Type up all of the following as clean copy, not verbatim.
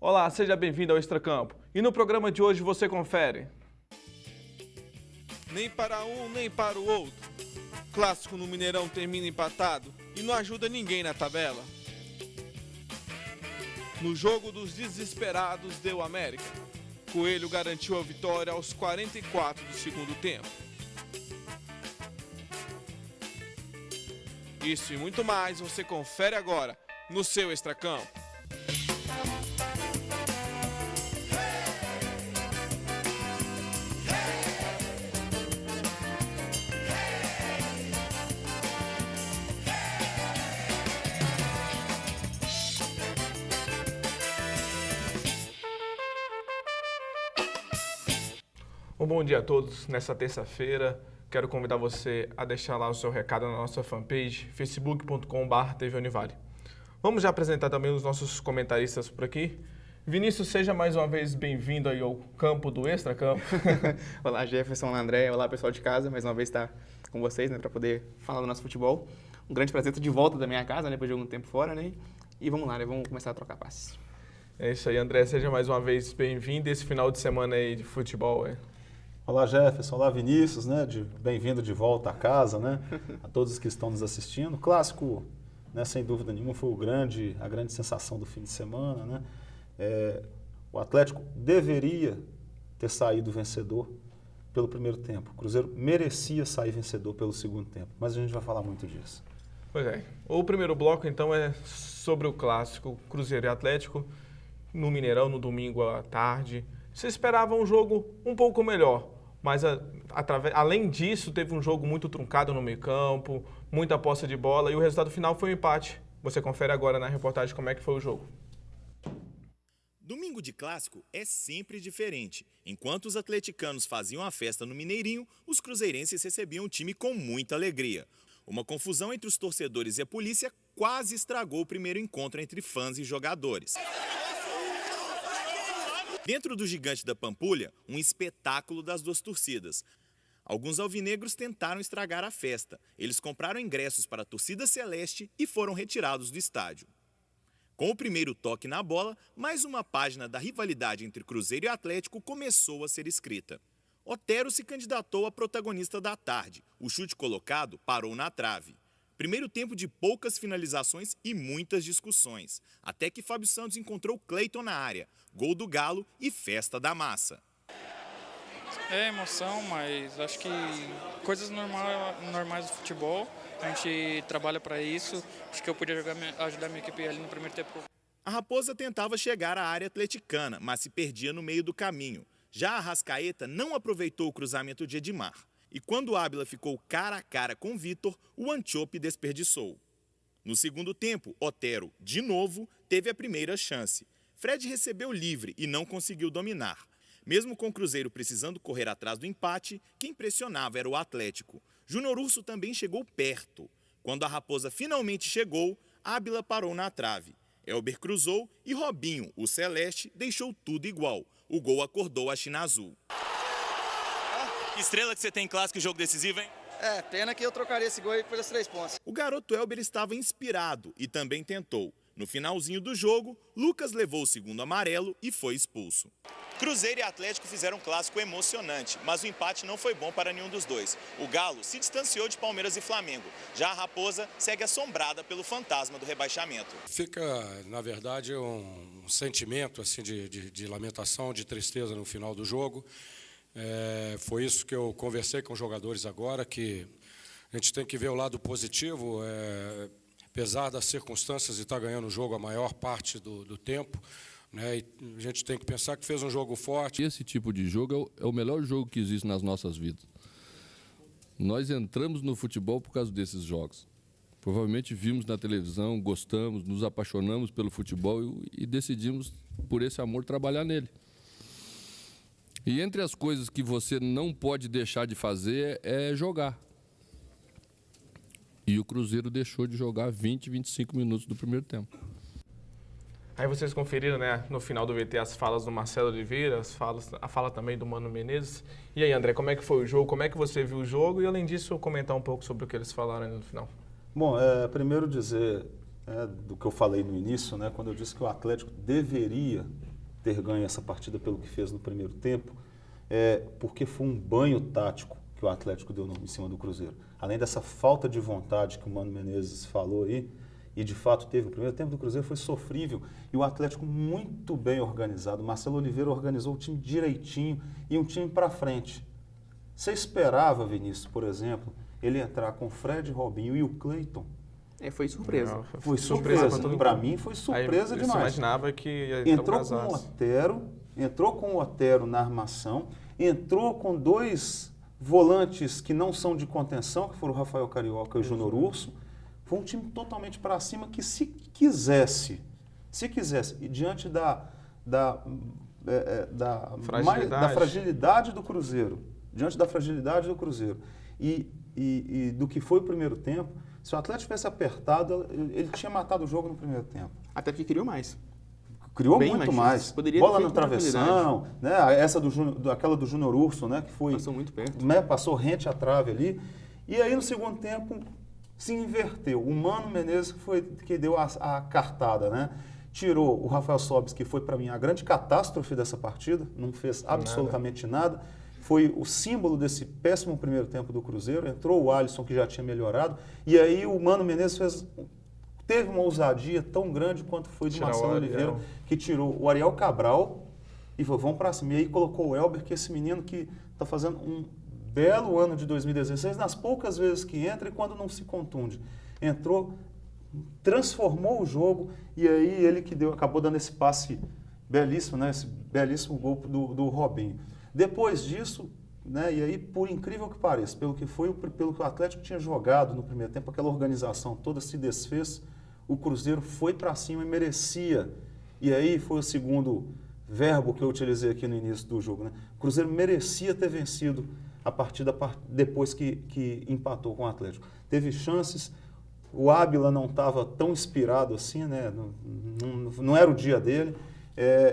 Olá, seja bem-vindo ao Extracampo. E no programa de hoje você confere. Nem para um, nem para o outro. Clássico no Mineirão termina empatado e não ajuda ninguém na tabela. No jogo dos desesperados deu América. Coelho garantiu a vitória aos 44 do segundo tempo. Isso e muito mais você confere agora no seu Extracampo. Um bom dia a todos. Nessa terça-feira, quero convidar você a deixar lá o seu recado na nossa fanpage, facebook.com/tvunivale. Vamos já apresentar também os nossos comentaristas por aqui. Vinícius, seja mais uma vez bem-vindo aí ao campo do Extracampo. Olá, Jefferson, olá, André, olá, pessoal de casa. Mais uma vez estar com vocês, né, para poder falar do nosso futebol. Um grande prazer estar de volta da minha casa, né, depois de algum tempo fora, né? E vamos lá, né, vamos começar a trocar passes. É isso aí, André, seja mais uma vez bem-vindo esse final de semana aí de futebol. Olá, Jefferson, olá, Vinícius, né, bem-vindo de volta a casa, né, a todos que estão nos assistindo. O clássico, né, sem dúvida nenhuma, foi a grande sensação do fim de semana, né. O Atlético deveria ter saído vencedor pelo primeiro tempo. O Cruzeiro merecia sair vencedor pelo segundo tempo, mas a gente vai falar muito disso. Pois é. O primeiro bloco, então, é sobre o clássico Cruzeiro e Atlético, no Mineirão, no domingo à tarde. Você esperava um jogo um pouco melhor, mas além disso, teve um jogo muito truncado no meio-campo, muita posse de bola e o resultado final foi um empate. Você confere agora na reportagem como é que foi o jogo. Domingo de clássico é sempre diferente. Enquanto os atleticanos faziam a festa no Mineirinho, os cruzeirenses recebiam o time com muita alegria. Uma confusão entre os torcedores e a polícia quase estragou o primeiro encontro entre fãs e jogadores. Dentro do Gigante da Pampulha, um espetáculo das duas torcidas. Alguns alvinegros tentaram estragar a festa. Eles compraram ingressos para a torcida celeste e foram retirados do estádio. Com o primeiro toque na bola, mais uma página da rivalidade entre Cruzeiro e Atlético começou a ser escrita. Otero se candidatou a protagonista da tarde. O chute colocado parou na trave. Primeiro tempo de poucas finalizações e muitas discussões. Até que Fábio Santos encontrou Cleiton na área. Gol do Galo e festa da massa. É emoção, mas acho que coisas normais do futebol. A gente trabalha para isso. Acho que eu podia ajudar minha equipe ali no primeiro tempo. A Raposa tentava chegar à área atleticana, mas se perdia no meio do caminho. Já a Arrascaeta não aproveitou o cruzamento de Edmar. E quando o Ábila ficou cara a cara com Vitor, o Antiope desperdiçou. No segundo tempo, Otero, de novo, teve a primeira chance. Fred recebeu livre e não conseguiu dominar. Mesmo com o Cruzeiro precisando correr atrás do empate, quem pressionava era o Atlético. Júnior Urso também chegou perto. Quando a Raposa finalmente chegou, Ábila parou na trave. Elber cruzou e Robinho, o Celeste, deixou tudo igual. O gol acordou a China Azul. Que estrela que você tem em clássico e jogo decisivo, hein? Pena que eu trocaria esse gol aí pelos 3 pontos. O garoto Elber estava inspirado e também tentou. No finalzinho do jogo, Lucas levou o segundo amarelo e foi expulso. Cruzeiro e Atlético fizeram um clássico emocionante, mas o empate não foi bom para nenhum dos dois. O Galo se distanciou de Palmeiras e Flamengo. Já a Raposa segue assombrada pelo fantasma do rebaixamento. Fica, na verdade, um sentimento assim, de lamentação, de tristeza no final do jogo. Foi isso que eu conversei com os jogadores agora, que a gente tem que ver o lado positivo. Apesar das circunstâncias de estar ganhando o jogo a maior parte do tempo, né, e a gente tem que pensar que fez um jogo forte. Esse tipo de jogo é o melhor jogo que existe nas nossas vidas. Nós entramos no futebol por causa desses jogos. Provavelmente vimos na televisão, gostamos, nos apaixonamos pelo futebol e decidimos, por esse amor, trabalhar nele. E entre as coisas que você não pode deixar de fazer é jogar. E o Cruzeiro deixou de jogar 20, 25 minutos do primeiro tempo. Aí vocês conferiram, né, no final do VT as falas do Marcelo Oliveira, a fala também do Mano Menezes. E aí, André, como é que foi o jogo? Como é que você viu o jogo? E, além disso, comentar um pouco sobre o que eles falaram no final. Bom, primeiro dizer do que eu falei no início, né, quando eu disse que o Atlético deveria ter ganho essa partida pelo que fez no primeiro tempo, porque foi um banho tático que o Atlético deu em cima do Cruzeiro. Além dessa falta de vontade que o Mano Menezes falou aí, e de fato teve, o primeiro tempo do Cruzeiro foi sofrível, e o Atlético muito bem organizado. O Marcelo Oliveira organizou o time direitinho e um time para frente. Você esperava, Vinícius, por exemplo, ele entrar com o Fred, Robinho e o Cleiton? Foi surpresa. Não, Foi surpresa. Para mim foi surpresa demais. Você imaginava que ia entrou com o Otero na armação, entrou com 2 volantes que não são de contenção, que foram o Rafael Carioca e o Júnior Urso. Foi um time totalmente para cima que se quisesse, e diante da fragilidade do Cruzeiro, e do que foi o primeiro tempo, se o Atlético tivesse apertado, ele tinha matado o jogo no primeiro tempo. Até porque criou mais. Criou bem muito mais. Bola no travessão, né? Aquela do Júnior Urso, né? Que foi, passou muito perto. Né? Passou rente à trave ali. E aí no segundo tempo se inverteu. O Mano Menezes foi que deu a cartada, né? Tirou o Rafael Sobis, que foi para mim a grande catástrofe dessa partida, não fez absolutamente nada. Foi o símbolo desse péssimo primeiro tempo do Cruzeiro. Entrou o Alisson, que já tinha melhorado, e aí o Mano Menezes teve uma ousadia tão grande quanto foi do Marcelo Oliveira, que tirou o Ariel Cabral e falou, vamos para cima. E aí colocou o Elber, que é esse menino que está fazendo um belo ano de 2016, nas poucas vezes que entra e quando não se contunde. Entrou, transformou o jogo, e aí ele que acabou dando esse passe belíssimo, né? Esse belíssimo gol do Robinho. Depois disso, né, e aí, por incrível que pareça, pelo que o Atlético tinha jogado no primeiro tempo, aquela organização toda se desfez, o Cruzeiro foi para cima e merecia. E aí foi o segundo verbo que eu utilizei aqui no início do jogo, né? O Cruzeiro merecia ter vencido a partida depois que empatou com o Atlético. Teve chances, o Ábila não estava tão inspirado assim, né? Não era o dia dele.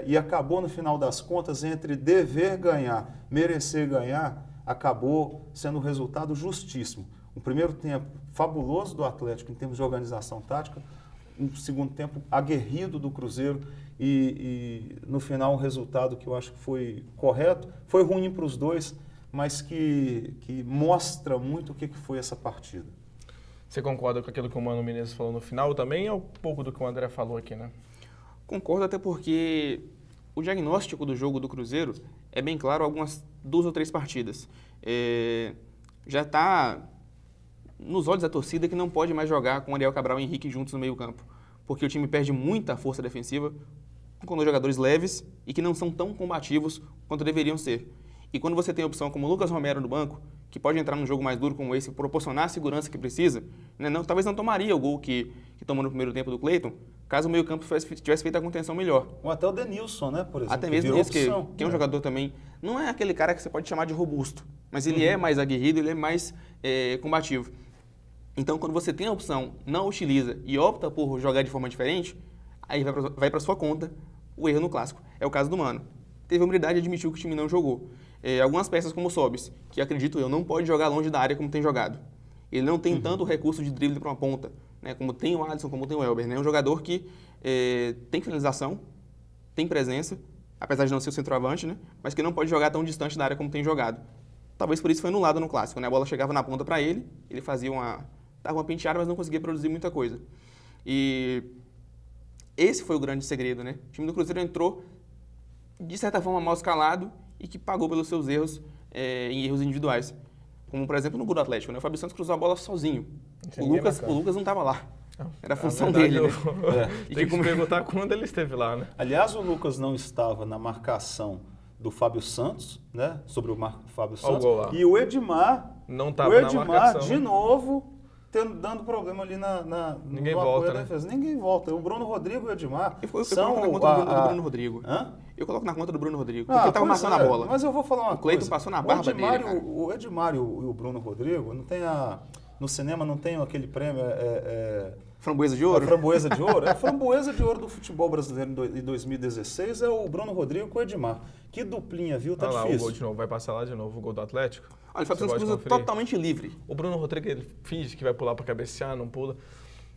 E acabou, no final das contas, entre dever ganhar, merecer ganhar, acabou sendo um resultado justíssimo. Um primeiro tempo fabuloso do Atlético em termos de organização tática, um segundo tempo aguerrido do Cruzeiro e no final um resultado que eu acho que foi correto. Foi ruim para os dois, mas que mostra muito o que foi essa partida. Você concorda com aquilo que o Mano Menezes falou no final também, ou um pouco do que o André falou aqui, né? Concordo, até porque o diagnóstico do jogo do Cruzeiro é bem claro há algumas 2 ou 3 partidas. Já está nos olhos da torcida que não pode mais jogar com Ariel Cabral e Henrique juntos no meio campo, porque o time perde muita força defensiva com jogadores leves e que não são tão combativos quanto deveriam ser. E quando você tem a opção como o Lucas Romero no banco, que pode entrar num jogo mais duro como esse, proporcionar a segurança que precisa, né, talvez não tomaria o gol que tomou no primeiro tempo do Cleiton, caso o meio-campo tivesse feito a contenção melhor. Ou até o Denilson, né, por exemplo. Até mesmo esse, que é um jogador também, não é aquele cara que você pode chamar de robusto, mas ele é mais aguerrido, ele é mais combativo. Então, quando você tem a opção, não utiliza e opta por jogar de forma diferente, aí vai para sua conta o erro no clássico. É o caso do Mano. Teve a humildade de admitir que o time não jogou. Algumas peças como o Sobis, que acredito eu, não pode jogar longe da área como tem jogado. Ele não tem tanto recurso de drible para uma ponta, né, como tem o Alisson, como tem o Elber. Né? É um jogador que tem finalização, tem presença, apesar de não ser o centroavante, né, mas que não pode jogar tão distante da área como tem jogado. Talvez por isso foi anulado no clássico. Né? A bola chegava na ponta para ele, ele fazia dava uma penteada, mas não conseguia produzir muita coisa. E esse foi o grande segredo. Né? O time do Cruzeiro entrou, de certa forma, mal escalado e que pagou pelos seus erros em erros individuais. Como, por exemplo, no gol do Atlético. Né? O Fábio Santos cruzou a bola sozinho. O Lucas não estava lá. Era a função dele. Né? Tem que perguntar quando ele esteve lá. Né? Aliás, o Lucas não estava na marcação do Fábio Santos, né? Sobre o Fábio Santos. E o Edmar, não estava na marcação. De novo, dando problema ali Ninguém volta, né? Ninguém volta. O Bruno Rodrigo e o Edmar são na conta do Bruno Rodrigo. Eu coloco na conta do Bruno Rodrigo, porque ele estava marcando a bola. Mas eu vou falar uma coisa. O Cleiton passou na barba dele, cara. O Edmar e o Bruno Rodrigo, não tem no cinema não tem aquele prêmio... Framboesa de Ouro? Framboesa de Ouro. A Framboesa de Ouro do futebol brasileiro em 2016 é o Bruno Rodrigo com o Edmar. Que duplinha, viu? Tá difícil. Lá, o gol de novo. Vai passar lá de novo o gol do Atlético. Olha, ele faz uma coisa totalmente livre. O Bruno Rodrigo, ele finge que vai pular para cabecear, não pula.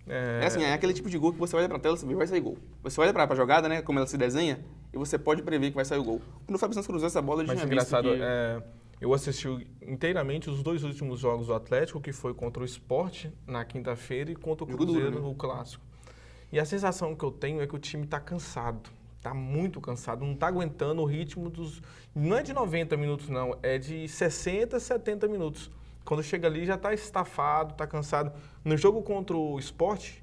É assim, é aquele tipo de gol que você olha pra tela e você vê que vai sair gol. Você olha pra jogada, né, como ela se desenha, e você pode prever que vai sair o gol. Quando o Fábio Santos cruzou essa bola, eu já Mas tinha visto engraçado, que... eu assisti inteiramente os 2 últimos jogos do Atlético, que foi contra o Sport na quinta-feira e contra o Jogo Cruzeiro, duro, né? o Clássico. E a sensação que eu tenho é que o time tá cansado. Tá muito cansado, não tá aguentando o ritmo dos... Não é de 90 minutos, não. É de 60, 70 minutos. Quando chega ali, já tá estafado, tá cansado. No jogo contra o Sport,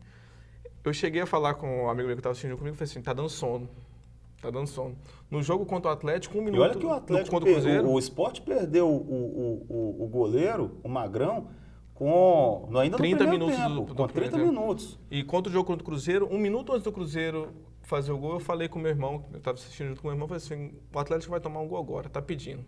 eu cheguei a falar com um amigo meu que estava assistindo comigo e falei assim, tá dando sono. Tá dando sono. No jogo contra o Atlético, 1 minuto... E olha que o Atlético, contra o Cruzeiro, o Sport perdeu o goleiro, o Magrão, com ainda 30 no primeiro minutos tempo, do com 30 primeiro tempo. minutos. E contra o jogo contra o Cruzeiro, 1 minuto antes do Cruzeiro fazer o gol, eu falei com o meu irmão, eu estava assistindo junto com o meu irmão, falei assim, o Atlético vai tomar um gol agora, tá pedindo.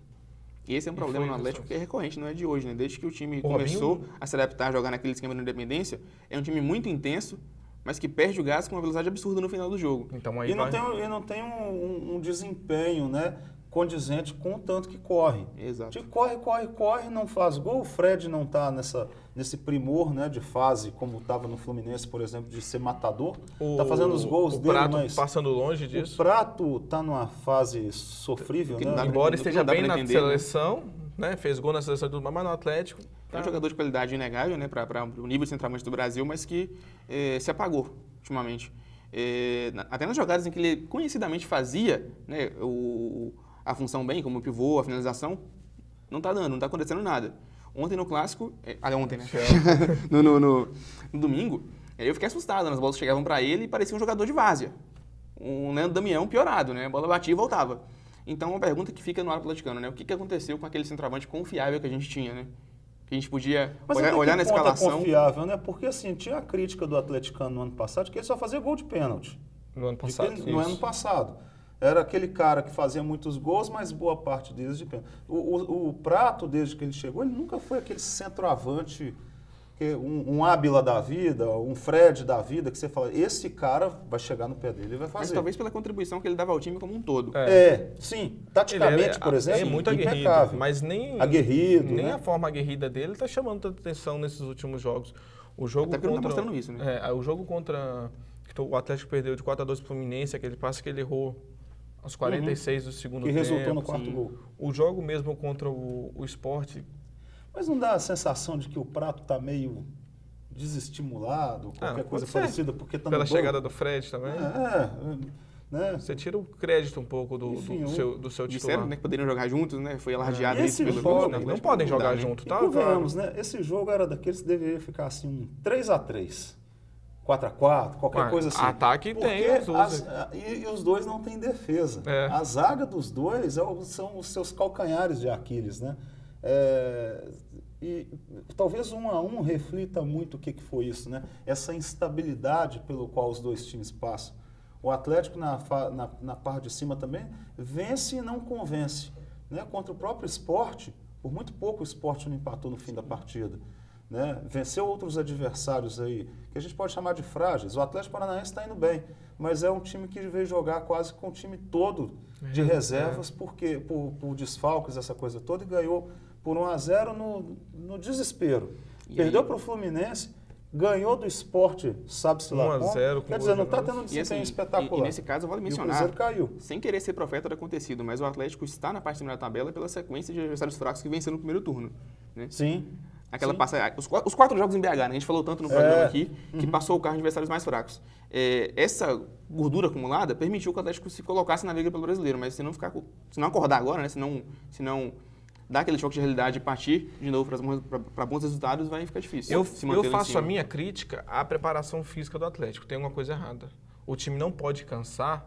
E esse é um problema no Atlético que é recorrente, não é de hoje, né? Desde que o time começou a se adaptar a jogar naquele esquema de independência, é um time muito intenso, mas que perde o gás com uma velocidade absurda no final do jogo. Então, aí não tem um desempenho, né, condizente com o tanto que corre. Exato. Tipo, corre, não faz gol. O Fred não está nesse primor, né, de fase, como estava no Fluminense, por exemplo, de ser matador. Está fazendo os gols dele, Prato mas... passando longe disso. O Prato está numa fase sofrível, né? Embora esteja bem na entender, seleção, né? Fez gol na seleção e tudo mais, mas no Atlético... É um jogador de qualidade inegável, né, para o nível de centroavante do Brasil, mas que se apagou ultimamente. Até nas jogadas em que ele conhecidamente fazia, né, a função bem, como o pivô, a finalização, não tá dando, não tá acontecendo nada. Ontem no Clássico, ontem, né? no domingo, eu fiquei assustado, as bolas chegavam para ele e parecia um jogador de várzea. Um Leandro Damião piorado, né? A bola batia e voltava. Então, uma pergunta que fica no ar atleticano, né? O que aconteceu com aquele centroavante confiável que a gente tinha, né? Que a gente podia olhar na escalação. Confiável, né? Porque assim, tinha a crítica do atleticano no ano passado que ele só fazia gol de pênalti. No ano passado? No ano passado. Era aquele cara que fazia muitos gols, mas boa parte deles de pênalti. O Prato, desde que ele chegou, ele nunca foi aquele centroavante, um Ábila da vida, um Fred da vida, que você fala, esse cara vai chegar no pé dele e vai fazer. Mas talvez pela contribuição que ele dava ao time como um todo. Sim. Taticamente, por exemplo, é muito aguerrido, impecável. Mas nem a forma aguerrida dele está chamando tanta atenção nesses últimos jogos. O jogo até porque contra, não tá mostrando isso, né? O jogo contra... O Atlético perdeu de 4-2 para o Fluminense, aquele passe que ele errou aos 46 do segundo tempo. Que resultou no quarto gol. O jogo mesmo contra o Sport... Mas não dá a sensação de que o Prato está meio desestimulado, qualquer coisa parecida, porque está no Pela banco? chegada do Fred também? Né? Você tira o crédito um pouco do seu titular. Disseram, né, que poderiam jogar juntos, né? Foi alardeado isso pelo jogo, não podem jogar junto, tá? Convenhamos, né? Esse jogo era daqueles que deveria ficar assim, um 3-3, 4-4, qualquer coisa assim. Ataque porque tem os dois. E os dois não têm defesa. A zaga dos dois são os seus calcanhares de Aquiles, né? E talvez 1-1 reflita muito o que foi isso, né? Essa instabilidade pelo qual os dois times passam. O Atlético na parte de cima também vence e não convence, né? Contra o próprio Sport, por muito pouco o Sport não empatou no fim da partida, né? Venceu outros adversários aí, que a gente pode chamar de frágeis. O Atlético Paranaense está indo bem, mas é um time que veio jogar quase com o time todo de reservas, porque por desfalques, essa coisa toda, e ganhou por 1-0 no desespero. Perdeu para o Fluminense, ganhou do Sport, sabe-se lá como. Quer dizer, não está tendo um desempenho espetacular. E nesse caso, vale mencionar, e o Cruzeiro caiu. Sem querer ser profeta do acontecido, mas o Atlético está na parte de cima da tabela pela sequência de adversários fracos que venceu no primeiro turno. Né? Sim. Os 4 jogos em BH, né? A gente falou tanto no programa aqui, que passou o carro de adversários mais fracos. Essa gordura acumulada permitiu que o Atlético se colocasse na briga pelo brasileiro, mas se não acordar agora, né? Se não dar aquele choque de realidade e partir de novo para bons resultados, vai ficar difícil. Eu faço a minha crítica à preparação física do Atlético. Tem uma coisa errada. O time não pode cansar,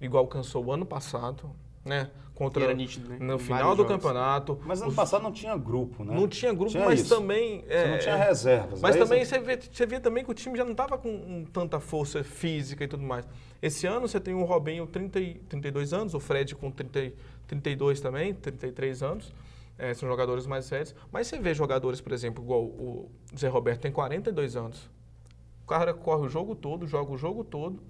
igual cansou o ano passado, né? Era nítido, né? No final do campeonato. Mas ano passado não tinha grupo, né? Não tinha grupo, mas isso. também... Você não tinha reservas. Mas também você vê também que o time já não estava com tanta força e tudo mais. Esse ano você tem o Robinho 32 anos, o Fred com 32 também, 33 anos. São jogadores mais velhos. Mas você vê jogadores, por exemplo, igual o Zé Roberto tem 42 anos. O cara corre o jogo todo, joga o jogo todo.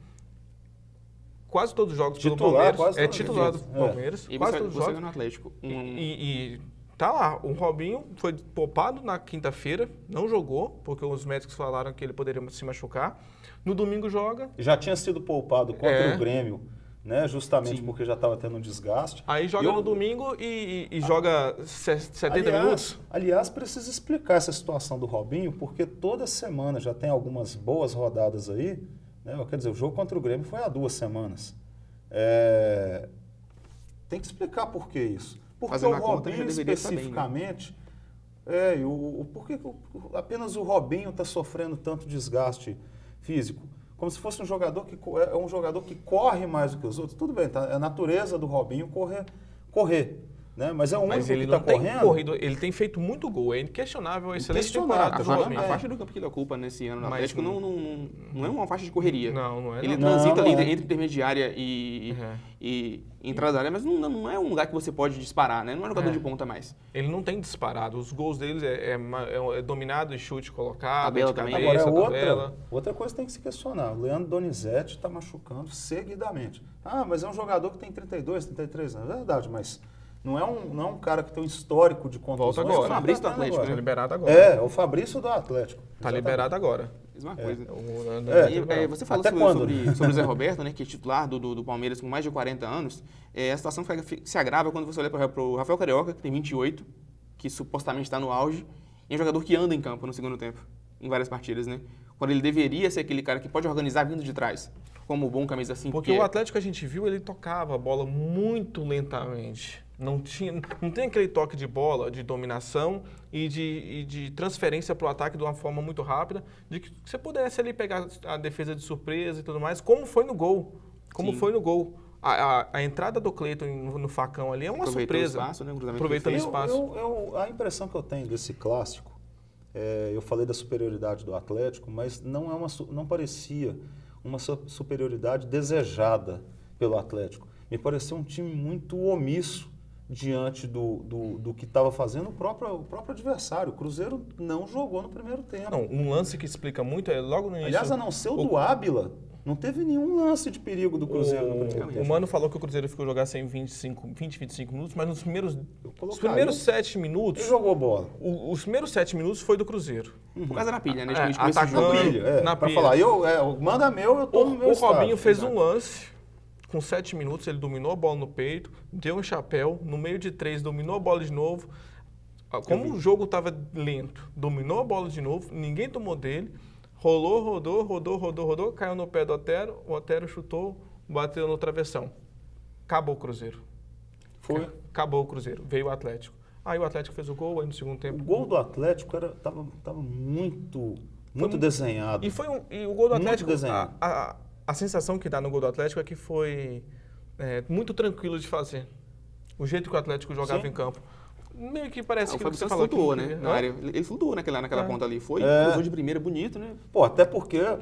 Quase todos os jogos pelo Palmeiras. É titular do Palmeiras. E quase você todos os jogos. vê no Atlético. E Tá lá, o Robinho foi poupado na quinta-feira, não jogou, porque os médicos falaram que ele poderia se machucar. No domingo joga. Já tinha sido poupado contra o Grêmio, né? Justamente porque já estava tendo um desgaste. Aí joga no domingo e joga 70 minutos. Aliás, precisa explicar essa situação do Robinho, porque toda semana já tem algumas boas rodadas aí, né? Quer dizer, o jogo contra o Grêmio foi há 2 semanas. Tem que explicar por que isso. Porque o Robinho especificamente... por que apenas o Robinho está sofrendo tanto desgaste físico? Como se fosse um jogador que corre mais do que os outros. Tudo bem, tá? É a natureza do Robinho correr. Né? Mas é o único que está correndo. Ele tem feito muito gol, é inquestionável a excelente temporada. A faixa do campo que ele ocupa nesse ano no Atlético não é uma faixa de correria. Não é. Ele transita ali entre intermediária e entrada da área, mas não é um lugar que você pode disparar, né? Não é um jogador de ponta mais. Ele não tem disparado. Os gols dele é dominado e chute colocado, tabela de cabeça, Agora, outra coisa tem que se questionar. O Leandro Donizete está machucando seguidamente. Mas é um jogador que tem 32, 33 anos. É verdade, mas... Não é um cara que tem um histórico de contusões. Volta agora. O Fabrício do Atlético, tá liberado agora. O Fabrício do Atlético. Tá liberado agora. Mesma coisa. Você falou sobre o Zé Roberto, né, que é titular do Palmeiras com mais de 40 anos. A situação se agrava quando você olha para o Rafael Carioca, que tem 28, que supostamente está no auge, e é um jogador que anda em campo no segundo tempo, em várias partidas, né? Quando ele deveria ser aquele cara que pode organizar vindo de trás, como o bom camisa 5. Porque o Atlético, a gente viu, ele tocava a bola muito lentamente. Não tem aquele toque de bola, de dominação e de transferência para o ataque de uma forma muito rápida, de que você pudesse ali pegar a defesa de surpresa e tudo mais, como foi no gol. A entrada do Cleiton no facão ali é uma surpresa. Espaço, né? Aproveitando o espaço. A impressão que eu tenho desse clássico, eu falei da superioridade do Atlético, mas não parecia uma superioridade desejada pelo Atlético. Me pareceu um time muito omisso diante do que estava fazendo o próprio adversário. O Cruzeiro não jogou no primeiro tempo. Não, um lance que explica muito é logo no início... Aliás, a não ser o do Ábila, não teve nenhum lance de perigo do Cruzeiro no primeiro tempo. O Mano falou que o Cruzeiro ficou jogar sem 20, 25 minutos, mas nos primeiros 7 minutos... Ele jogou bola. Os primeiros 7 minutos foi do Cruzeiro. Por causa da pilha, né? Atacando, para falar, manda meu, eu tomo meu estado. O Robinho fez um lance... Com 7 minutos, ele dominou a bola no peito, deu um chapéu, no meio de 3, dominou a bola de novo. Como o jogo estava lento, dominou a bola de novo, ninguém tomou dele, rodou, caiu no pé do Otero, o Otero chutou, bateu no travessão. Acabou o Cruzeiro. Acabou o Cruzeiro, veio o Atlético. Aí o Atlético fez o gol, aí no segundo tempo... O gol do Atlético estava muito desenhado. E o gol do Atlético... A sensação que dá no gol do Atlético é que foi muito tranquilo de fazer. O jeito que o Atlético jogava em campo. Meio que parece que você falou flutuou, né? Na área. Ele flutuou naquela ponta ali. Cruzou de primeira, bonito, né? Até porque era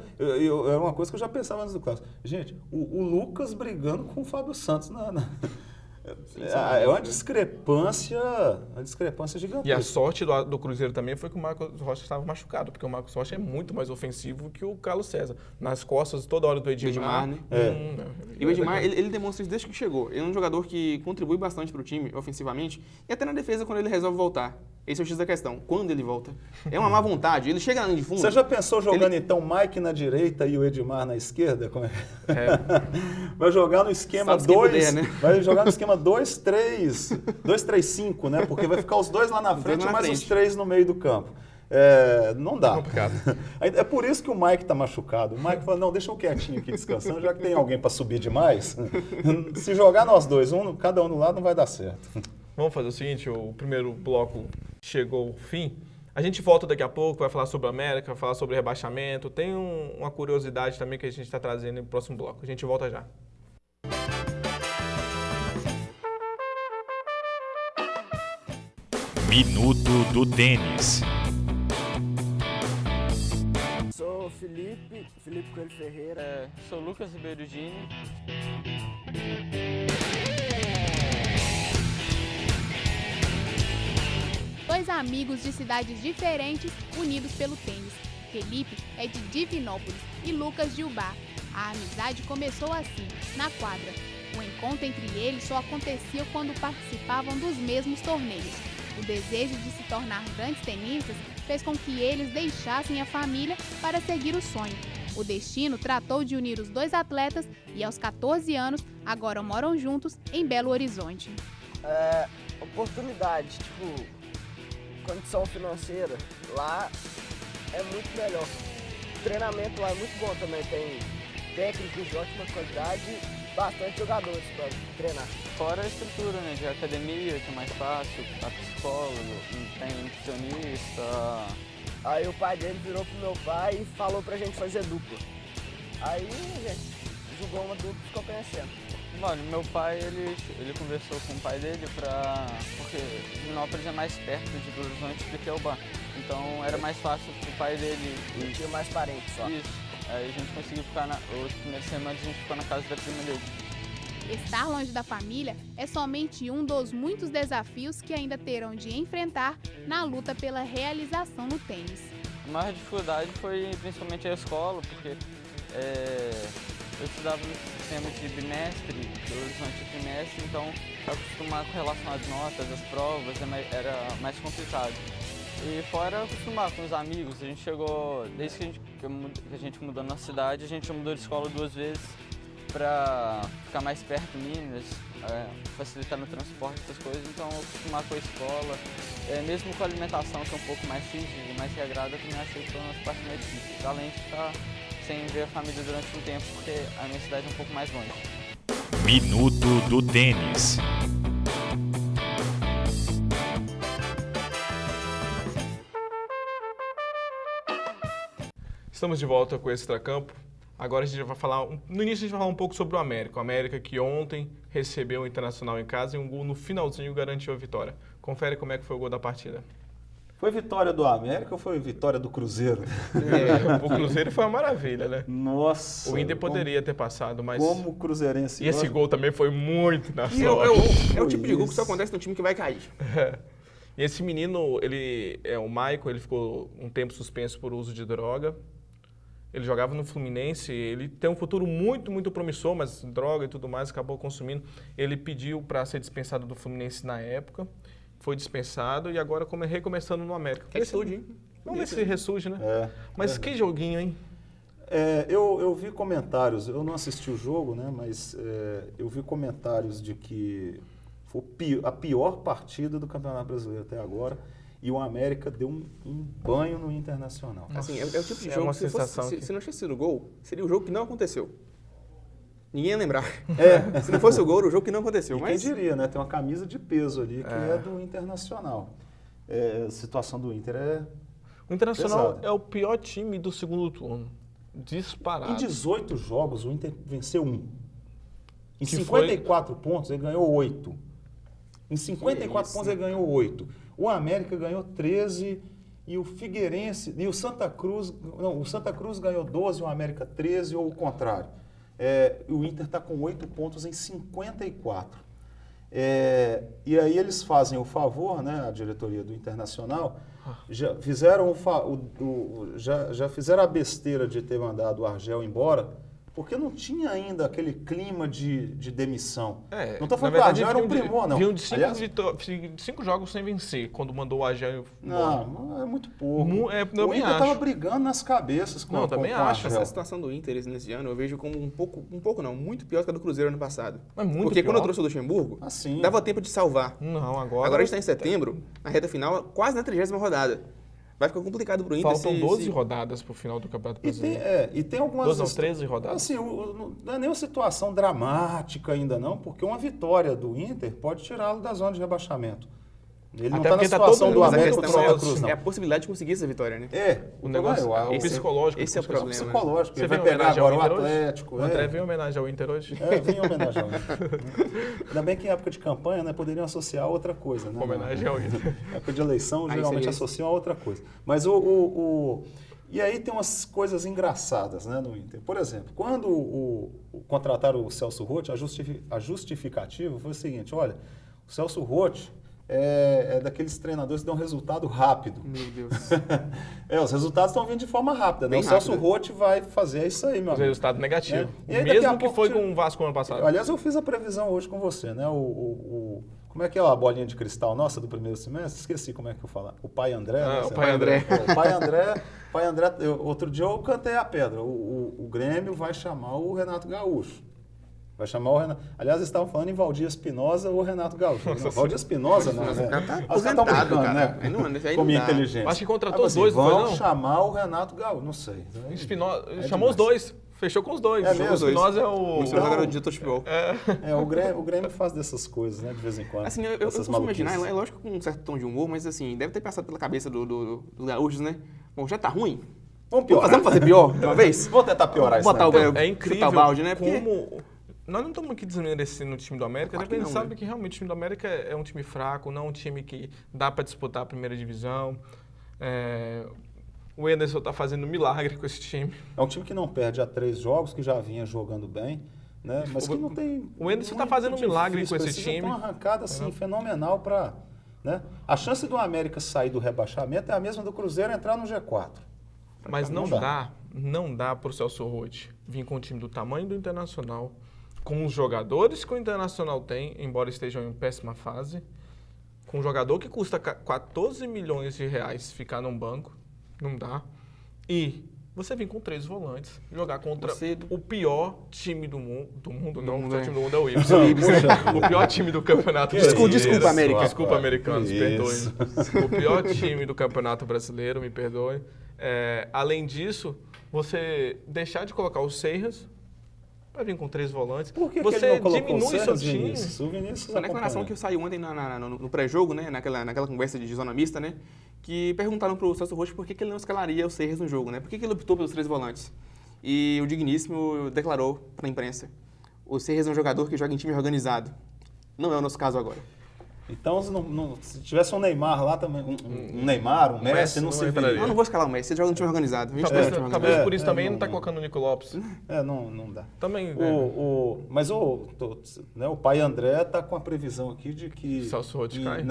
uma coisa que eu já pensava antes do clássico. Gente, o Lucas brigando com o Fábio Santos é uma discrepância gigantesca. E a sorte do Cruzeiro também foi que o Marcos Rocha estava machucado, porque o Marcos Rocha é muito mais ofensivo que o Carlos César. Nas costas, toda hora do Edmar. Né? E o Edmar, ele demonstra isso desde que chegou. Ele é um jogador que contribui bastante para o time, ofensivamente, e até na defesa quando ele resolve voltar. Esse é o X da questão. Quando ele volta? É uma má vontade. Ele chega na linha de fundo... Você já pensou jogando, então, o Mike na direita e o Edmar na esquerda? Vai jogar no esquema 2... né? Vai jogar no esquema 2-3-5, né? Porque vai ficar os dois lá na frente, mais os 3 no meio do campo. Não dá. É por isso que o Mike está machucado. O Mike fala, não, deixa eu quietinho aqui descansando, já que tem alguém para subir demais. Se jogar nós dois, cada um do lado, não vai dar certo. Vamos fazer o seguinte, o primeiro bloco chegou ao fim. A gente volta daqui a pouco, vai falar sobre a América, vai falar sobre rebaixamento. Tem uma curiosidade também que a gente está trazendo no próximo bloco. A gente volta já. Minuto do Tênis. Sou Felipe Coelho Ferreira. Sou Lucas Ribeiro Gini. Dois amigos de cidades diferentes unidos pelo tênis. Felipe é de Divinópolis e Lucas de Ubá. A amizade começou assim, na quadra. O encontro entre eles só acontecia quando participavam dos mesmos torneios. O desejo de se tornar grandes tenistas fez com que eles deixassem a família para seguir o sonho. O destino tratou de unir os dois atletas e, aos 14 anos, agora moram juntos em Belo Horizonte. Oportunidade, tipo, condição financeira, lá é muito melhor. O treinamento lá é muito bom também, tem técnicos de ótima qualidade e bastante jogadores para treinar. Fora a estrutura, né, de academia, que é mais fácil, a psicólogo, tem nutricionista. Aí o pai dele virou pro meu pai e falou pra gente fazer dupla. Aí a gente jogou uma dupla e ficou conhecendo. Mano, meu pai, ele conversou com o pai dele porque Divinópolis é mais perto de Belo Horizonte do que Ubá. Então era mais fácil pro pai dele. Ele tinha mais parentes só. Isso. Aí a gente conseguiu ficar, as primeiras semanas a gente ficou na casa da prima dele. Estar longe da família é somente um dos muitos desafios que ainda terão de enfrentar na luta pela realização no tênis. A maior dificuldade foi principalmente a escola, porque eu estudava no sistema de bimestre, Belo Horizonte trimestre, então acostumar com relação às notas, às provas, era mais complicado. E fora acostumar com os amigos, a gente chegou, desde que a gente mudou na cidade, a gente mudou de escola 2 vezes para ficar mais perto de Minas, facilitar no transporte, essas coisas, então acostumar com a escola, mesmo com a alimentação que é um pouco mais rígida e mais regrada, também achei que foi uma parte mais difícil, além de ficar sem ver a família durante um tempo, porque a minha cidade é um pouco mais longe. Minuto do Tênis. Estamos de volta com o Extracampo. Agora a gente vai falar, no início a gente vai falar um pouco sobre o América. O América que ontem recebeu o Internacional em casa e um gol no finalzinho garantiu a vitória. Confere como é que foi o gol da partida. Foi vitória do América ou foi vitória do Cruzeiro? O Cruzeiro foi uma maravilha, né? Nossa. O Inter poderia ter passado, mas... Como o cruzeirense... E esse gol também foi muito na sorte. É o tipo de gol que só acontece no time que vai cair. E esse menino, o Maicon, ele ficou um tempo suspenso por uso de droga. Ele jogava no Fluminense, ele tem um futuro muito, muito promissor, mas droga e tudo mais, acabou consumindo. Ele pediu para ser dispensado do Fluminense na época, foi dispensado e agora recomeçando no América. Ressurge, hein? Vamos ver se ressurge, né? Mas que joguinho, hein? Eu vi comentários, eu não assisti o jogo, né? Mas eu vi comentários de que foi a pior partida do Campeonato Brasileiro até agora. E o América deu um banho no Internacional. Assim, é o tipo de jogo que se não tivesse sido gol, seria o jogo que não aconteceu. Ninguém ia lembrar. Se não fosse o gol, era o jogo que não aconteceu. Mas quem diria, né? Tem uma camisa de peso ali que é do Internacional. A situação do Inter O Internacional pesada. é o pior time do segundo turno. Disparado. Em 18 jogos, o Inter venceu 1. Em 54 pontos, ele ganhou 8. Em 54 pontos, ele ganhou 8. O América ganhou 13 e o Figueirense e o Santa Cruz ganhou 12 e o América 13 ou o contrário. O Inter está com 8 pontos em 54. E aí eles fazem o favor, né, a diretoria do Internacional, já fizeram já fizeram a besteira de ter mandado o Argel embora, porque não tinha ainda aquele clima de demissão. Não estou falando que o Argel era um primor, não. Vinham de 5 jogos sem vencer, quando mandou o Argel embora. Não, é muito pouco. Eu o Inter estava brigando nas cabeças com o também acho. Essa situação do Inter nesse ano eu vejo como muito pior que a do Cruzeiro ano passado. Mas muito porque pior. Quando eu trouxe o Luxemburgo, dava tempo de salvar. Não, agora... Agora a gente está em setembro, na reta final, quase na 30ª rodada. Vai ficar complicado pro Inter. Faltam 12 rodadas pro final do Campeonato Brasileiro. E tem algumas... 12 ou 13 rodadas? Assim, não é nenhuma situação dramática ainda não, porque uma vitória do Inter pode tirá-lo da zona de rebaixamento. Ele não está na situação do América contra o Santa Cruz, não. É a possibilidade de conseguir essa vitória, né? O negócio é o psicológico. Esse é o problema. Psicológico. Você vai pegar agora o Atlético. O André veio em homenagem ao Inter hoje? Vem em homenagem ao Inter. Ainda bem que em época de campanha, né, poderiam associar a outra coisa. Né? Homenagem ao Inter. Em época de eleição, geralmente associam a outra coisa. Mas E aí tem umas coisas engraçadas, né, no Inter. Por exemplo, quando contrataram o Celso Roth, a justificativa foi o seguinte: olha, o Celso Roth é daqueles treinadores que dão resultado rápido. Meu Deus. Os resultados estão vindo de forma rápida, né? Bem O Celso rápido. Roth vai fazer isso aí, meu amigo. Resultado negativo. E aí, daqui a Mesmo que pouco foi com o Vasco ano passado. Aliás, eu fiz a previsão hoje com você, né? Como é que é a bolinha de cristal nossa do primeiro semestre? Esqueci como é que eu falo. O Pai André, né? O Pai André. O Pai André, outro dia eu cantei a pedra. O Grêmio vai chamar o Renato Gaúcho. Vai chamar o Renato. Aliás, eles estavam falando em Valdir Espinosa ou Renato Gaúcho. Não, Valdir Espinosa, não, né? O cara tá Os caras aposentado, brincando, cara. né? Aí não Com minha dá. inteligência. Acho que contratou os assim, dois, não foi, vão não? chamar o Renato Gaúcho, não sei. Chamou os dois. Fechou com os dois. É mesmo? O Espinosa é o... O Espinosa era o diretor de futebol. O Grêmio faz dessas coisas, né, de vez em quando. Assim, eu consigo imaginar, é lógico com um certo tom de humor, mas assim, deve ter passado pela cabeça dos gaúchos, né? Bom, já tá ruim. Vamos piorar. Vamos fazer pior de uma vez? Vamos tentar piorar isso. Botar É incrível o balde, né? como... Nós não estamos aqui desmerecendo o time do América, Claro porque a gente que não, sabe que realmente o time do América é um time fraco, não é um time que dá para disputar a primeira divisão. O Ederson está fazendo milagre com esse time. É um time que não perde há 3 jogos, que já vinha jogando bem, né? Mas que não tem... O Ederson está fazendo milagre com esse precisa time. ter uma arrancada assim, fenomenal para... Né? A chance do América sair do rebaixamento é a mesma do Cruzeiro entrar no G4. Mas não dá para o Celso Roth vir com um time do tamanho do Internacional, com os jogadores que o Internacional tem, embora estejam em péssima fase, com um jogador que custa 14 milhões de reais ficar num banco, não dá. E você vir com 3 volantes, jogar contra o pior time do mundo, não, o time do mundo é o Ibis. O pior time do campeonato brasileiro. Desculpa, América. Desculpa, americanos, perdoem. O pior time do campeonato brasileiro, me perdoem. Além disso, você deixar de colocar o Seiras para vir com 3 volantes. Por que você ele não colocou diminui o seu Seiras, time. O Vinícius Foi na declaração que saiu ontem no pré-jogo, né? Naquela conversa de zona mista, né? Que perguntaram pro Celso Roth por que ele não escalaria o Seiras no jogo, né? Por que ele optou pelos 3 volantes? E o Digníssimo declarou para a imprensa: o Seiras é um jogador que joga em time organizado. Não é o nosso caso agora. Então, se tivesse um Neymar lá também, um Neymar, um Messi, não serviria. Eu não vou escalar o Messi, ele joga no time organizado. Talvez por isso também não está colocando o Nico Lopes. Não dá. Também. Mas o Pai André está com a previsão aqui de que... Celso Roth cai?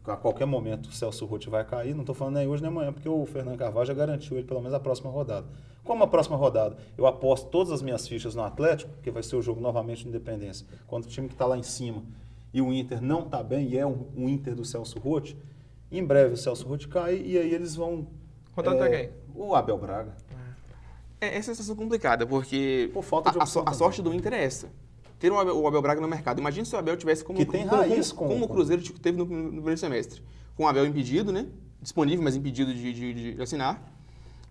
A qualquer momento o Celso Roth vai cair, não estou falando nem hoje nem amanhã, porque o Fernando Carvalho já garantiu ele pelo menos a próxima rodada. Como a próxima rodada eu aposto todas as minhas fichas no Atlético, porque vai ser o jogo novamente de Independência, contra o time que está lá em cima, e o Inter não está bem, e é um Inter do Celso Roth, em breve o Celso Roth cai e aí eles vão... Contratar quem? O Abel Braga. Essa é uma situação complicada, porque por falta de a sorte do Inter é essa. Ter o Abel Braga no mercado. Imagina se o Abel tivesse como o Cruzeiro teve no primeiro semestre. Com o Abel impedido, né? Disponível, mas impedido de assinar.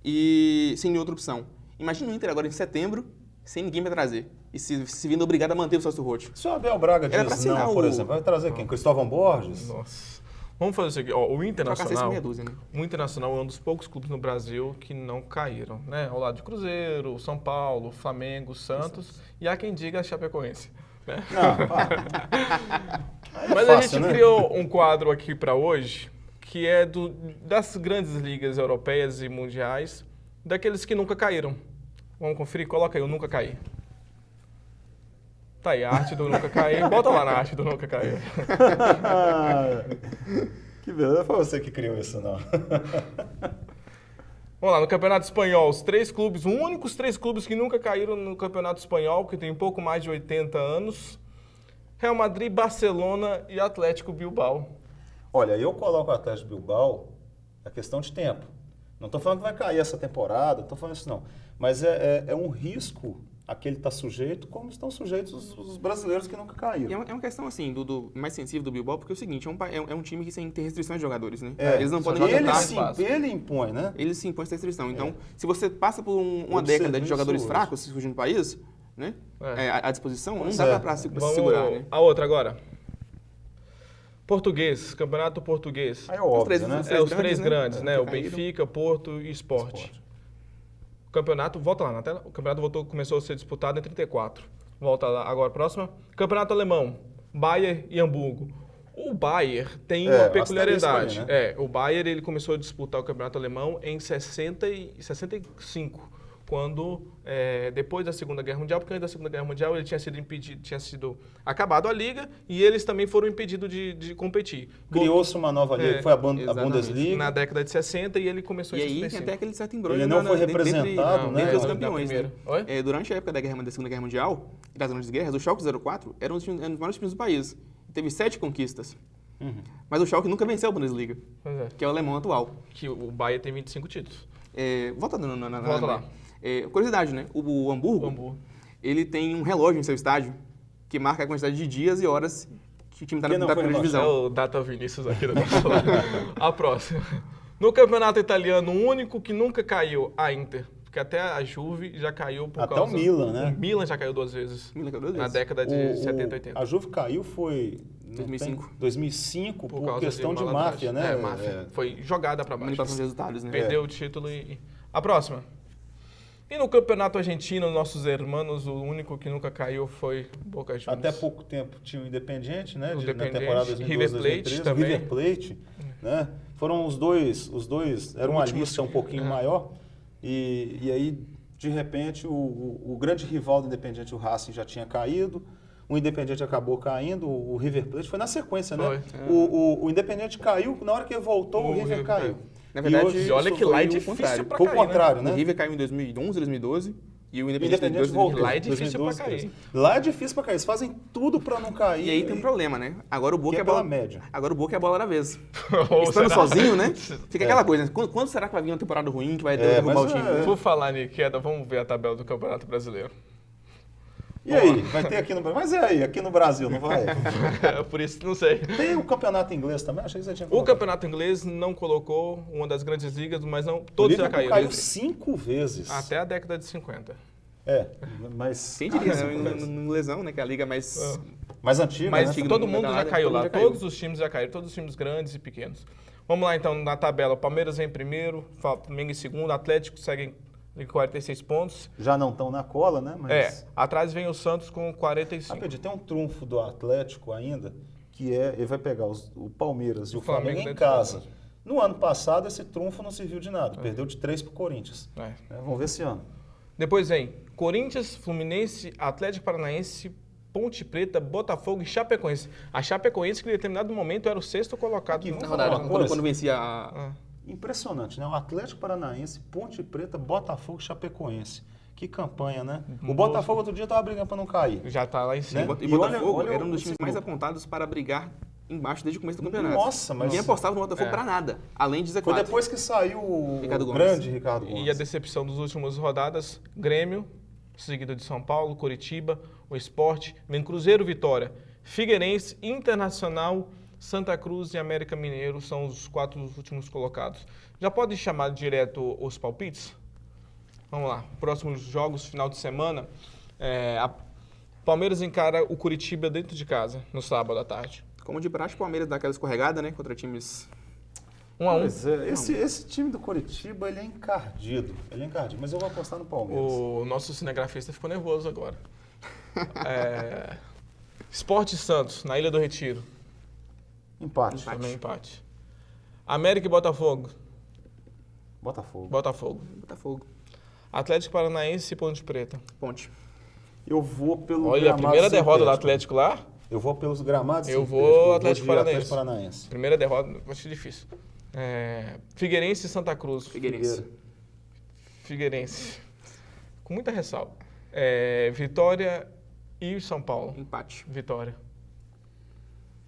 E sem nenhuma outra opção. Imagina o Inter agora em setembro, sem ninguém para trazer. E se vindo obrigado a manter o Celso Roth. Se o Abel Braga diz não, por exemplo, vai trazer quem? Cristóvão Borges? Nossa. Vamos fazer isso aqui. O Internacional, meia dúzia, né? O Internacional é um dos poucos clubes no Brasil que não caíram, né? Ao lado de Cruzeiro, São Paulo, Flamengo, Santos e há quem diga a Chapecoense. Né? Mas a gente criou um quadro aqui para hoje que é das grandes ligas europeias e mundiais, daqueles que nunca caíram. Vamos conferir? Coloca aí o Nunca Cair. Tá aí, a arte do Nunca Cair. Bota lá na arte do Nunca Cair. Que beleza, foi você que criou isso, não. Vamos lá, no Campeonato Espanhol, os únicos 3 clubes que nunca caíram no Campeonato Espanhol, que tem um pouco mais de 80 anos, Real Madrid, Barcelona e Atlético Bilbao. Olha, eu coloco o Atlético Bilbao a questão de tempo. Não estou falando que vai cair essa temporada, não estou falando isso não. Mas é um risco a que ele está sujeito, como estão sujeitos os brasileiros que nunca caíram. E é uma questão, assim, do mais sensível do Bilbao, porque é o seguinte, é um time que tem restrições de jogadores, né? Eles não podem ele impõe, né? Ele se impõe essa restrição. Então, se você passa por uma década de jogadores fracos surgindo no país, né? À disposição, não dá para se segurar, né? A outra agora. Português, Campeonato Português. É óbvio, né? Os 3 grandes, né? O Benfica, Porto e Sport. O campeonato, volta lá na tela, o campeonato começou a ser disputado em 34. Volta lá, agora, próxima. Campeonato Alemão, Bayern e Hamburgo. O Bayern tem uma peculiaridade. Aí, né? O Bayern ele começou a disputar o Campeonato Alemão em 65, quando, depois da Segunda Guerra Mundial, porque antes da Segunda Guerra Mundial ele tinha sido impedido, tinha sido acabado a liga e eles também foram impedidos de competir. Criou-se uma nova liga, que foi a Bundesliga. Na década de 60 e ele começou e em aí 65. tem até aquele certo embrulho. Ele não foi representado, né? Entre os campeões, né? Oi? Durante a época da Segunda Guerra Mundial e das grandes guerras, o Schalke 04 era um dos maiores times do país. Teve 7 conquistas. Mas o Schalke nunca venceu a Bundesliga, que é o alemão atual. Que o Bayern tem 25 títulos. Volta Volta lá. Curiosidade, né? O Hamburgo, ele tem um relógio em seu estádio que marca a quantidade de dias e horas que o time está na primeira divisão. É o Data Vinícius aqui da nossa live. A próxima. No campeonato italiano, o único que nunca caiu, a Inter. Porque até a Juve já caiu por até causa... o Milan, né? O Milan já caiu 2 vezes. Na década de 70, 80. A Juve caiu foi... 2005 por questão de máfia, né? Máfia. Foi jogada para baixo. Manipulação de resultados, né? Perdeu o título e... A próxima. E no campeonato argentino, nossos irmãos, o único que nunca caiu foi Boca Juniors. Até pouco tempo tinha o Independiente, né? Na temporada 2012, River Plate 2013, também. River Plate, né? Foram os dois, era uma lista um pouquinho maior. E aí, de repente, o grande rival do Independiente, o Racing, já tinha caído. O Independiente acabou caindo, o River Plate foi na sequência, né? O Independiente caiu, na hora que ele voltou, o River caiu. Na verdade, olha que lá é difícil pra foi cair, o contrário, né? O River caiu em 2011, 2012 e o Independiente voltou. Lá é difícil pra cair. Lá é difícil pra cair. Eles fazem tudo pra não cair. E aí tem um problema, né? Agora o Boca é a bola média. Agora o Boca é a bola da vez. Estando sozinho, né? Fica aquela coisa, né? Quando será que vai vir uma temporada ruim que vai derrubar o time? Por falar em queda, vamos ver a tabela do Campeonato Brasileiro. E aí? Vai ter aqui no Brasil? Mas aí, aqui no Brasil, não vai? Por isso, não sei. Tem o campeonato inglês também? Achei que você tinha colocado. O campeonato inglês não colocou uma das grandes ligas, mas não todos já caíram. Caiu 5 vezes. Até a década de 50. Mas... Quem diria, né? No inglesão, né? Que é a liga mais... Mais antiga, mas né? todo mundo já caiu lá. Todos os times já caíram. Todos os times grandes e pequenos. Vamos lá, então, na tabela. O Palmeiras em primeiro, Flamengo em segundo, Atlético segue em 46 pontos. Já não estão na cola, né? Mas... atrás vem o Santos com 45. Rapidinho, tem um trunfo do Atlético ainda, que ele vai pegar o Palmeiras e o Flamengo em casa. No ano passado, esse trunfo não serviu de nada. Perdeu de 3 pro Corinthians. Vamos ver esse ano. Depois vem Corinthians, Fluminense, Atlético Paranaense, Ponte Preta, Botafogo e Chapecoense. A Chapecoense, que em determinado momento era o 6º colocado na rodada. Quando vencia a... Impressionante, né? O Atlético Paranaense, Ponte Preta, Botafogo e Chapecoense. Que campanha, né? O Botafogo outro dia estava brigando para não cair. Já está lá em cima. Né? E o Botafogo era um dos times mais apontados para brigar embaixo desde o começo do campeonato. Nossa, mas... Ninguém apostava no Botafogo para nada, além de Z4. Foi depois que saiu o grande Ricardo Gomes. E a decepção das últimas rodadas, Grêmio, seguido de São Paulo, Coritiba, o Sport, vem Cruzeiro, Vitória, Figueirense, Internacional, Santa Cruz e América Mineiro são os 4 últimos colocados. Já pode chamar direto os palpites? Vamos lá. Próximos jogos, final de semana. Palmeiras encara o Coritiba dentro de casa, no sábado à tarde. Como de praxe, o Palmeiras dá aquela escorregada, né? Contra times... 1-1. Esse time do Coritiba, ele é encardido. Mas eu vou apostar no Palmeiras. O nosso cinegrafista ficou nervoso agora. Sport Santos, na Ilha do Retiro. Empate. Também empate. América e Botafogo. Botafogo. Atlético Paranaense e Ponte Preta. Ponte. Eu vou pelo Olha, a primeira derrota do Atlético lá. Eu vou pelos gramados. Eu vou Atlético Paranaense. Primeira derrota, vai ser difícil. Figueirense e Santa Cruz. Figueirense. Com muita ressalva. Vitória e São Paulo. Empate. Vitória.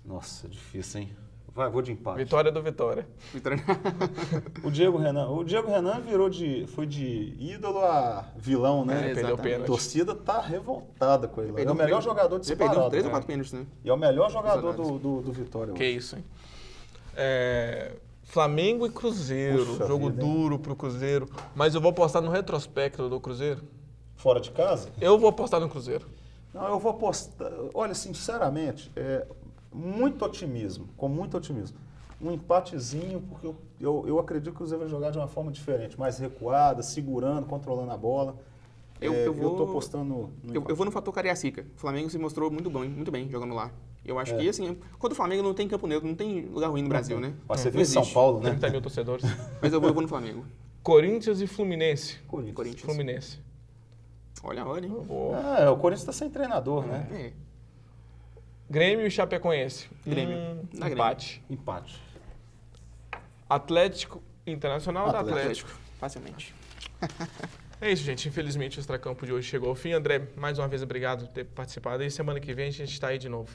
Nossa, difícil, hein? Vou de empate. Vitória do Vitória. O Diego Renan foi de ídolo a vilão, né? Perdeu pênalti. A torcida tá revoltada com ele. É o melhor jogador disparado. Perdeu 3 ou 4 pênaltis, né? E é o melhor jogador do Vitória. Que isso, hein? Flamengo e Cruzeiro. Puxa jogo vida, duro pro Cruzeiro. Mas eu vou apostar no retrospecto do Cruzeiro. Fora de casa? Eu vou apostar no Cruzeiro. Não, eu vou apostar... Olha, sinceramente, com muito otimismo. Um empatezinho, porque eu acredito que o Cruzeiro vai jogar de uma forma diferente, mais recuada, segurando, controlando a bola. Eu tô apostando no eu vou no fator Cariacica. O Flamengo se mostrou muito bem jogando lá. Eu acho que, assim, quando o Flamengo não tem campo neutro, não tem lugar ruim no Brasil, né? Você viu São Paulo, né? 30 mil torcedores. Mas eu vou no Flamengo. Corinthians e Fluminense. Corinthians. Fluminense. Olha, hein? O Corinthians está sem treinador, né? Grêmio e Chapecoense. Grêmio. Empate. Empate. Atlético Internacional da Atlético. Facilmente. É isso, gente. Infelizmente o Extracampo de hoje chegou ao fim. André, mais uma vez, obrigado por ter participado. E semana que vem a gente está aí de novo.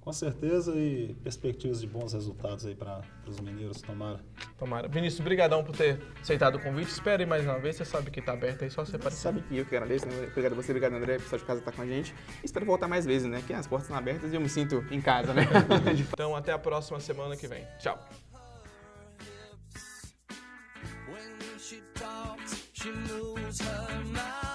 Com certeza, e perspectivas de bons resultados aí para os mineiros, tomara. Tomara. Vinícius, brigadão por ter aceitado o convite. Espere aí mais uma vez, você sabe que está aberto aí, só você aparecer. Sabe que eu que agradeço, né? Obrigado a você, obrigado André, o pessoal de casa tá com a gente. Espero voltar mais vezes, né? Que as portas estão abertas e eu me sinto em casa, né? Então até a próxima semana que vem. Tchau. She moves her mouth.